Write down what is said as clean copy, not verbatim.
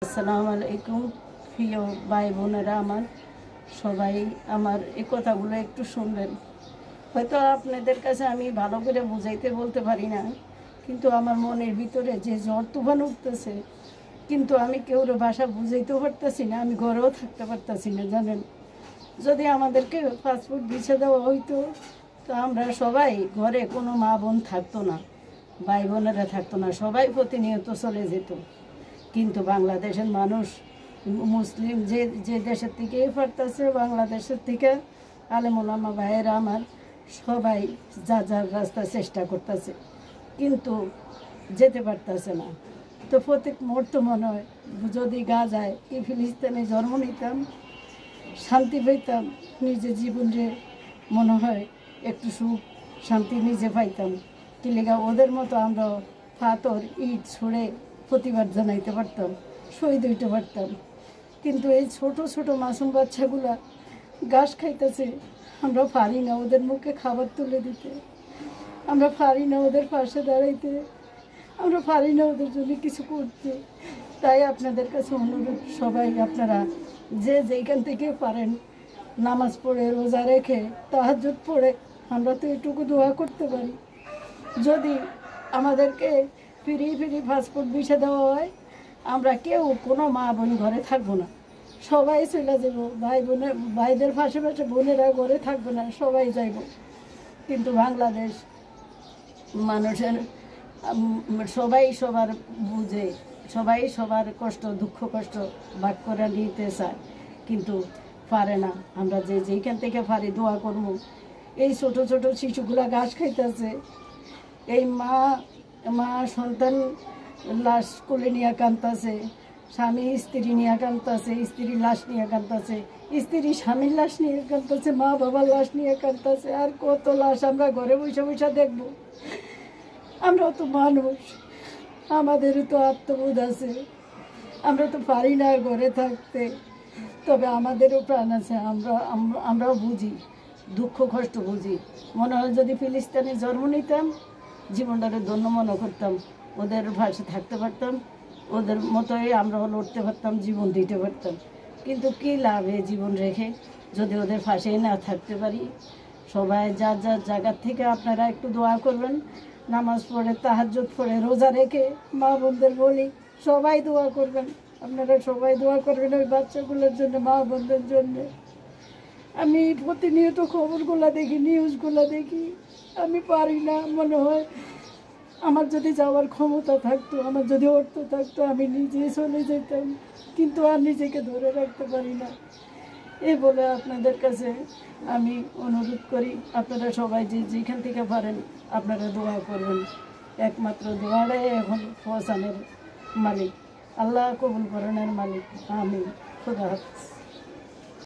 আসসালামু আলাইকুম প্রিয় ভাই বোনেরা আমার সবাই আমার এই কথাগুলো একটু শুনবেন। হয়তো আপনাদের কাছে আমি ভালো করে বুঝাইতে বলতে পারি না, কিন্তু আমার মনের ভিতরে যে ঝড় তুফান উঠতেছে, কিন্তু আমি কেউর ভাষা বুঝাইতেও পারতেছি না, আমি ঘরেও থাকতে পারতেছি না। জানেন, যদি আমাদেরকে পাসপোর্ট ভিসা দেওয়া হইতো তো আমরা সবাই ঘরে কোনো মা বোন থাকতো না, ভাই বোনেরা থাকতো না, সবাই প্রতিনিয়ত চলে যেত। কিন্তু বাংলাদেশের মানুষ মুসলিম যে যে দেশের থেকে পারতেছে, বাংলাদেশের থেকে আলেমুলামা ভাইয়েরা আমার সবাই যা যার রাস্তা চেষ্টা করতেছে, কিন্তু যেতে পারতেছে না। তো প্রত্যেক মুহূর্ত মনে হয় যদি গাজায় কি ফিলিস্তিনে জন্ম নিতাম, শান্তি পেতাম, নিজের জীবনে মনে হয় একটু সুখ শান্তি নিজে পাইতাম। কি লেগা ওদের মতো আমরা পাথর ইট ছুঁড়ে প্রতিবাদ জানাইতে পারতাম, শহীদ হইতে পারতাম। কিন্তু এই ছোট ছোট মাসুম বাচ্চাগুলা ঘাস খাইতেছে, আমরা পারি না ওদের মুখে খাবার তুলে দিতে, আমরা পারি না ওদের পাশে দাঁড়াইতে, আমরা পারি না ওদের জন্য কিছু করতে। তাই আপনাদের কাছে অনুরোধ, সবাই আপনারা যে যেইখান থেকে পারেন নামাজ পড়ে রোজা রেখে তাহাজ্জুদ পড়ে আমরা তো এটুকু দোয়া করতে পারি। যদি আমাদেরকে ফ্রি পাসপোর্ট ভিসা দেওয়া হয়, আমরা কেউ কোনো মা বোন ঘরে থাকবো না, সবাই চলে যাবো। ভাইদের পাশে পাশে বোনেরা ঘরে থাকবে না, সবাই যাইব। কিন্তু বাংলাদেশ মানুষের সবাই সবার বুঝে, সবাই সবার কষ্ট দুঃখ কষ্ট ভাগ করে নিতে চায়, কিন্তু পারে না। আমরা যে যেইখান থেকে পারি দোয়া করবো। এই ছোট ছোট শিশুগুলা ঘাস খাইতেছে, এই মা সন্তান লাশ কোলে নিয়ে কাঁদতেছে, স্বামী স্ত্রী নিয়ে কাঁদতেছে, স্ত্রী লাশ নিয়ে কাঁদতেছে, স্ত্রী স্বামীর লাশ নিয়ে কাঁদতেছে, মা বাবার লাশ নিয়ে কাঁদতেছে। আর কত লাশ আমরা ঘরে বসে বসে দেখবো? আমরাও তো মানুষ, আমাদেরও তো আত্মবোধ আছে, আমরা তো পারি না ঘরে থাকতে, তবে আমাদেরও প্রাণ আছে। আমরাও বুঝি, দুঃখ কষ্ট বুঝি। মনে হয় যদি ফিলিস্তিনে জন্ম নিতাম, জীবনটাকে ধন্য মনে করতাম, ওদের ভাষে থাকতে পারতাম, ওদের মতোই আমরাও লড়তে পারতাম, জীবন দিতে পারতাম। কিন্তু কী লাভ এই জীবন রেখে যদি ওদের ফাঁসেই না থাকতে পারি? সবাই যার যার জায়গার থেকে আপনারা একটু দোয়া করবেন, নামাজ পড়ে তাহাজ্জুদ পড়ে রোজা রেখে মা বোনদের বলি সবাই দোয়া করবেন। আপনারা সবাই দোয়া করবেন ওই বাচ্চাগুলোর জন্য, মা বোনদের জন্য। আমি প্রতিনিয়ত খবরগুলো দেখি, নিউজগুলো দেখি, আমি পারি না। মনে হয় আমার যদি যাওয়ার ক্ষমতা থাকতো, আমার যদি অর্থ থাকতো, আমি নিজেই চলে যেতাম, কিন্তু আর নিজেকে ধরে রাখতে পারি না। এই বলে আপনাদের কাছে আমি অনুরোধ করি, আপনারা সবাই যে যেখান থেকে পারেন আপনারা দোয়া করবেন। একমাত্র দোয়াটাই এখন পৌঁছানোর মালিক, আল্লাহ কবুল করানোর মালিক। আমিন। খুদা হাফেজ।